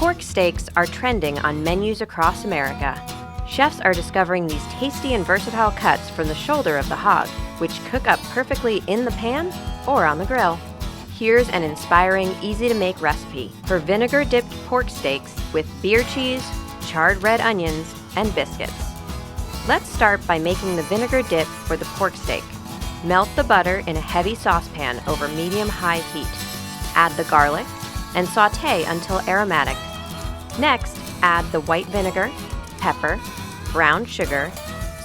Pork steaks are trending on menus across America. Chefs are discovering these tasty and versatile cuts from the shoulder of the hog, which cook up perfectly in the pan or on the grill. Here's an inspiring, easy-to-make recipe for vinegar-dipped pork steaks with beer cheese, charred red onions, and biscuits. Let's start by making the vinegar dip for the pork steak. Melt the butter in a heavy saucepan over medium-high heat. Add the garlic and sauté until aromatic. Next, add the white vinegar, pepper, brown sugar,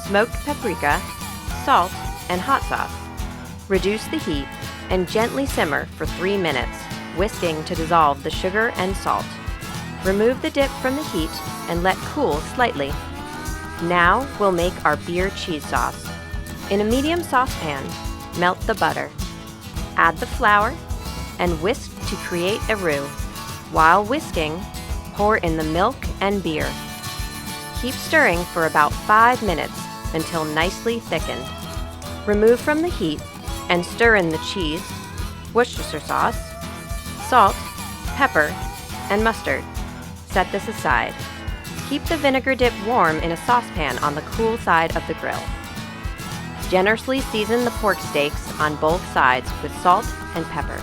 smoked paprika, salt, and hot sauce. Reduce the heat and gently simmer for 3 minutes, whisking to dissolve the sugar and salt. Remove the dip from the heat and let cool slightly. Now we'll make our beer cheese sauce. In a medium saucepan, melt the butter. Add the flour and whisk to create a roux. While whisking, pour in the milk and beer. Keep stirring for about 5 minutes until nicely thickened. Remove from the heat and stir in the cheese, Worcestershire sauce, salt, pepper, and mustard. Set this aside. Keep the vinegar dip warm in a saucepan on the cool side of the grill. Generously season the pork steaks on both sides with salt and pepper.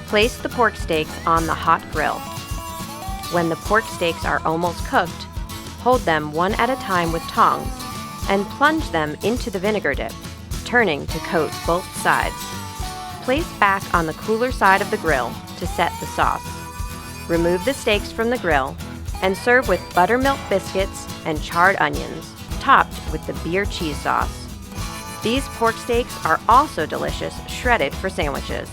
Place the pork steaks on the hot grill. When the pork steaks are almost cooked, hold them one at a time with tongs and plunge them into the vinegar dip, turning to coat both sides. Place back on the cooler side of the grill to set the sauce. Remove the steaks from the grill and serve with buttermilk biscuits and charred onions, topped with the beer cheese sauce. These pork steaks are also delicious shredded for sandwiches.